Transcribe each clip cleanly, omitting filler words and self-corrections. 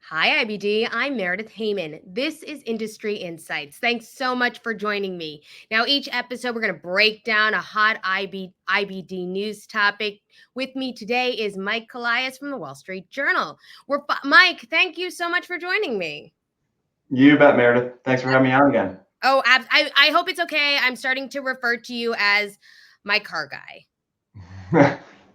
Hi, IBD. I'm Meredith Heyman. This is Industry Insights. Thanks so much for joining me. Now, each episode, we're going to break down a hot IBD news topic. With me today is Mike Callias from the Wall Street Journal. Mike, thank you so much for joining me. You bet, Meredith. Thanks for having me on again. I hope it's okay. I'm starting to refer to you as my car guy.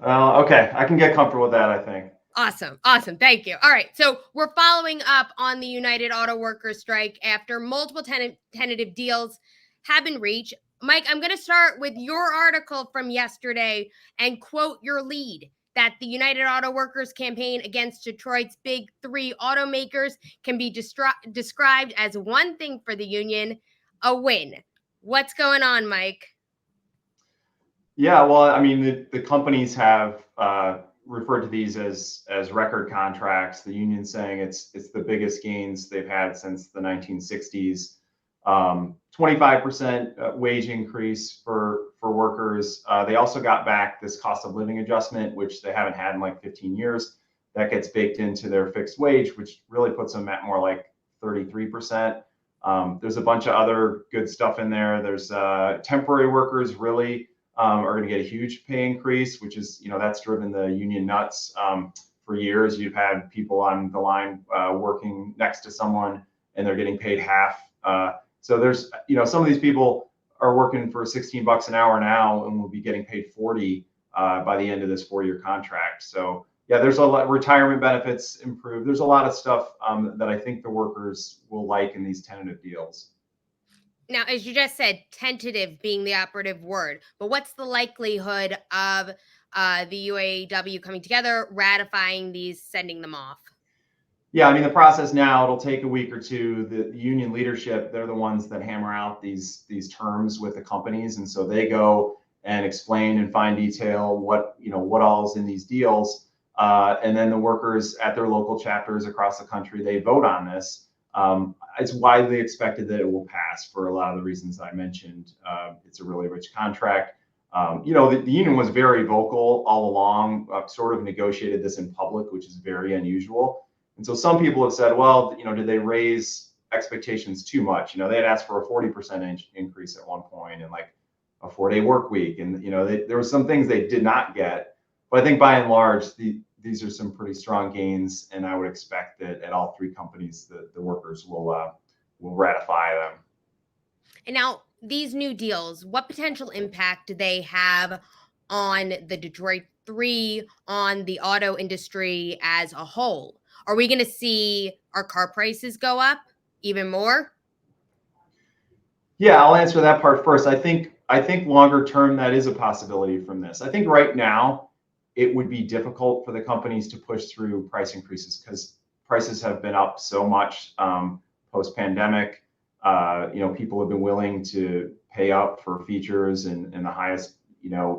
Well, okay. I can get comfortable with that, I think. Awesome. Thank you. All right. So we're following up on the United Auto Workers strike after multiple tentative deals have been reached. Mike, I'm going to start with your article from yesterday and quote your lead that the United Auto Workers campaign against Detroit's big three automakers can be described as one thing for the union, a win. What's going on, Mike? Yeah, well, I mean, the companies have referred to these as record contracts. The union saying it's the biggest gains they've had since the 1960s. 25% wage increase for workers. They also got back this cost of living adjustment, which they haven't had in like 15 years. That gets baked into their fixed wage, which really puts them at more like 33%. There's a bunch of other good stuff in there. There's temporary workers really are going to get a huge pay increase, which is, that's driven the union nuts. For years, you've had people on the line working next to someone and they're getting paid half. So there's, some of these people are working for 16 bucks an hour now and will be getting paid 40 by the end of this 4-year contract. So yeah, there's a lot, retirement benefits improved. There's a lot of stuff that I think the workers will like in these tentative deals. Now, as you just said, tentative being the operative word, but what's the likelihood of the UAW coming together, ratifying these, sending them off? Yeah, I mean, the process now, it'll take a week or two. The union leadership, they're the ones that hammer out these terms with the companies. And so they go and explain in fine detail what all is in these deals. And then the workers at their local chapters across the country, they vote on this. It's widely expected that it will pass for a lot of the reasons I mentioned. It's a really rich contract. The union was very vocal all along, sort of negotiated this in public, which is very unusual. And so some people have said, well, did they raise expectations too much? They had asked for a 40% increase at one point and like a 4-day work week. And, there were some things they did not get. But I think by and large, these are some pretty strong gains. And I would expect that at all three companies, the workers will ratify them. And now, these new deals, what potential impact do they have on the Detroit Three, on the auto industry as a whole? Are we going to see our car prices go up even more? Yeah, I'll answer that part first. I think longer term that is a possibility from this. I think right now it would be difficult for the companies to push through price increases because prices have been up so much post pandemic. People have been willing to pay up for features and the highest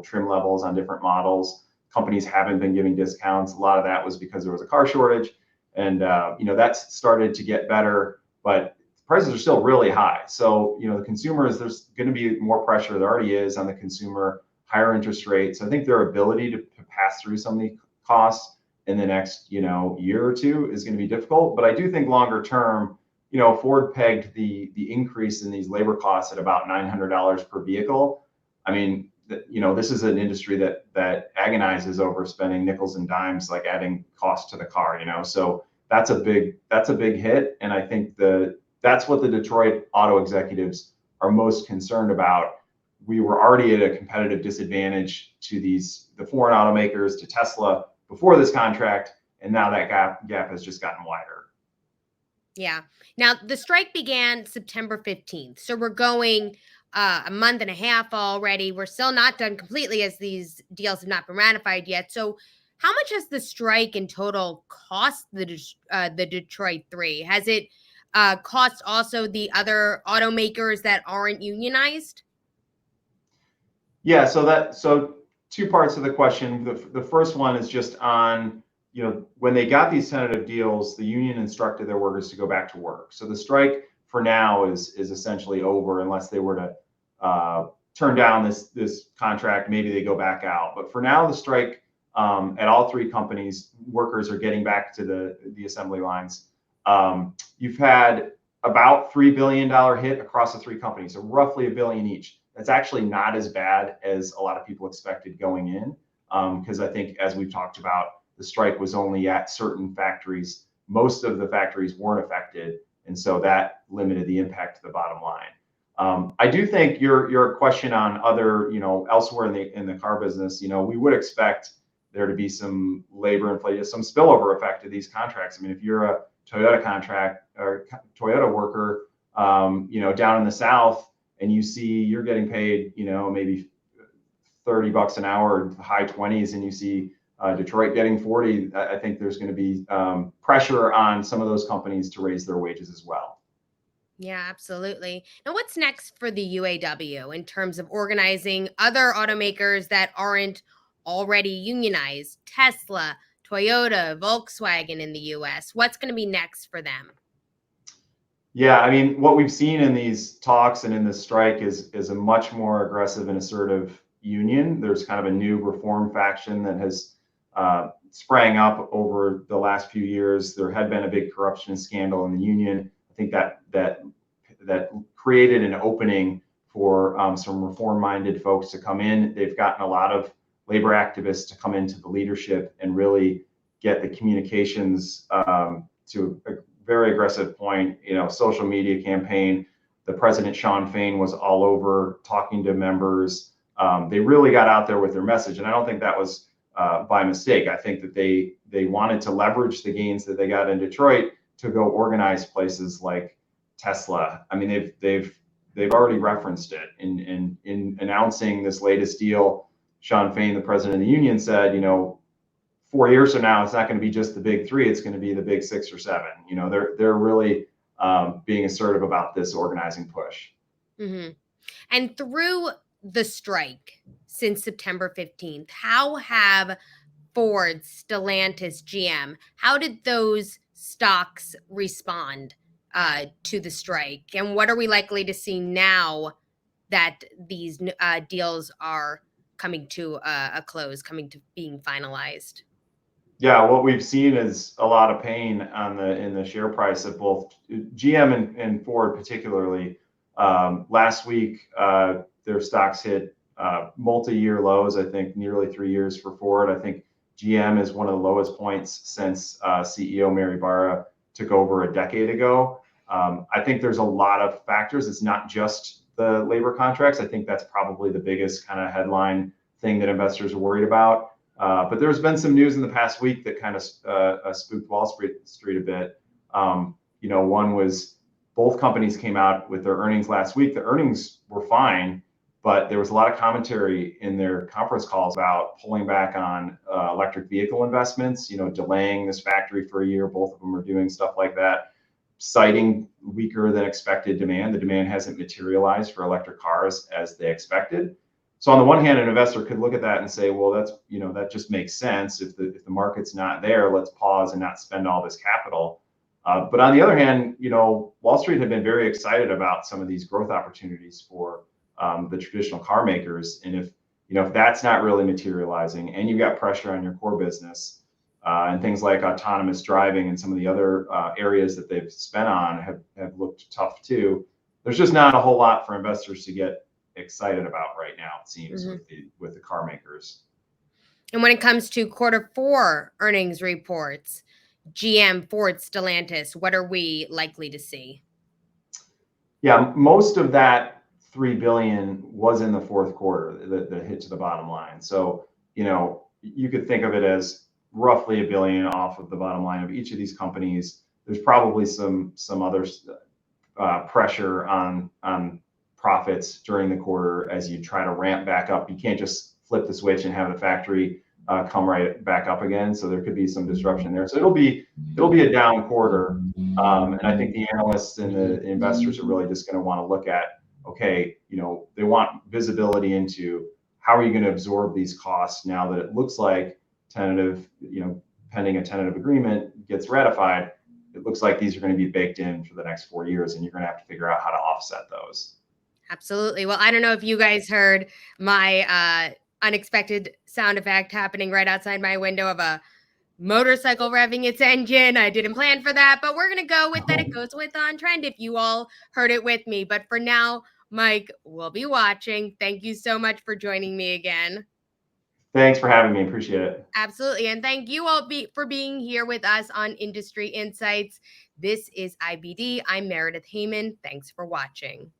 trim levels on different models. Companies haven't been giving discounts. A lot of that was because there was a car shortage, and that's started to get better, but prices are still really high. So, the consumers, there's going to be more pressure. There already is on the consumer, higher interest rates. I think their ability to pass through some of the costs in the next, year or two is going to be difficult. But I do think longer term, Ford pegged the increase in these labor costs at about $900 per vehicle. I mean, this is an industry that agonizes over spending nickels and dimes, like adding cost to the car. So that's a big hit, and I think that's what the Detroit auto executives are most concerned about. We were already at a competitive disadvantage to the foreign automakers, to Tesla before this contract, and now that gap has just gotten wider. Yeah. Now, the strike began September 15th. So we're going a month and a half already. We're still not done completely as these deals have not been ratified yet. So, how much has the strike in total cost the Detroit Three? Has it cost also the other automakers that aren't unionized? Yeah, so two parts of the question. The first one is just on, when they got these tentative deals, the union instructed their workers to go back to work. So the strike for now is essentially over unless they were to turn down this contract. Maybe they go back out. But for now, the strike at all three companies, workers are getting back to the assembly lines. You've had about $3 billion hit across the three companies, so roughly $1 billion each. That's actually not as bad as a lot of people expected going in, because I think, as we've talked about, the strike was only at certain factories. Most of the factories weren't affected, and so that limited the impact to the bottom line. I do think your question on other, elsewhere in the car business, we would expect there to be some labor inflation, some spillover effect of these contracts. I mean, if you're a Toyota contract or Toyota worker, down in the South, and you see you're getting paid, maybe $30 an hour, high 20s, and you see Detroit getting 40, I think there's going to be pressure on some of those companies to raise their wages as well. Yeah, absolutely. Now, what's next for the UAW in terms of organizing other automakers that aren't already unionized? Tesla, Toyota, Volkswagen in the US. What's going to be next for them? Yeah, I mean, what we've seen in these talks and in this strike is a much more aggressive and assertive union. There's kind of a new reform faction that has sprang up over the last few years. There had been a big corruption scandal in the union. I think that created an opening for some reform-minded folks to come in. They've gotten a lot of labor activists to come into the leadership and really get the communications to a very aggressive point. Social media campaign. The president, Sean Fain, was all over talking to members. They really got out there with their message, and I don't think that was by mistake. I think that they wanted to leverage the gains that they got in Detroit to go organize places like Tesla. I mean, they've already referenced it in announcing this latest deal. Sean Fain, the president of the union, said, 4 years from now, it's not going to be just the big three; it's going to be the big 6 or 7. They're really being assertive about this organizing push. Mm-hmm. And through the strike since September 15th, how have Ford, Stellantis, GM, how did those stocks respond to the strike? And what are we likely to see now that these deals are coming to a close, coming to being finalized? Yeah, what we've seen is a lot of pain in the share price of both GM and Ford, particularly. Last week, their stocks hit multi-year lows. I think nearly 3 years for Ford. I think GM is one of the lowest points since CEO Mary Barra took over a decade ago. I think there's a lot of factors. It's not just the labor contracts. I think that's probably the biggest kind of headline thing that investors are worried about. But there's been some news in the past week that kind of spooked Wall Street a bit. One was both companies came out with their earnings last week. The earnings were fine, but there was a lot of commentary in their conference calls about pulling back on electric vehicle investments, delaying this factory for a year. Both of them are doing stuff like that, citing weaker than expected demand. The demand hasn't materialized for electric cars as they expected. So on the one hand, an investor could look at that and say, well, that just makes sense. If the market's not there, let's pause and not spend all this capital. But on the other hand, Wall Street had been very excited about some of these growth opportunities for the traditional car makers. And if that's not really materializing, and you've got pressure on your core business, and things like autonomous driving and some of the other areas that they've spent on have looked tough too, there's just not a whole lot for investors to get excited about right now, it seems, with the car makers. And when it comes to Q4 earnings reports, GM, Ford, Stellantis, what are we likely to see? Yeah, most of that $3 billion was in the fourth quarter, the hit to the bottom line. So, you could think of it as roughly $1 billion off of the bottom line of each of these companies. There's probably some other pressure on profits during the quarter as you try to ramp back up. You can't just flip the switch and have the factory come right back up again. So there could be some disruption there. So it'll be a down quarter. And I think the analysts and the investors are really just going to want to look at, okay, they want visibility into how are you going to absorb these costs now that it looks like tentative, pending a tentative agreement gets ratified. It looks like these are going to be baked in for the next 4 years, and you're going to have to figure out how to offset those. Absolutely. Well, I don't know if you guys heard my unexpected sound effect happening right outside my window of a motorcycle revving its engine. I didn't plan for that, but we're going to go with that. It goes with on trend if you all heard it with me. But for now, Mike, we'll be watching. Thank you so much for joining me again. Thanks for having me. Appreciate it. Absolutely. And thank you all for being here with us on Industry Insights. This is IBD. I'm Meredith Heyman. Thanks for watching.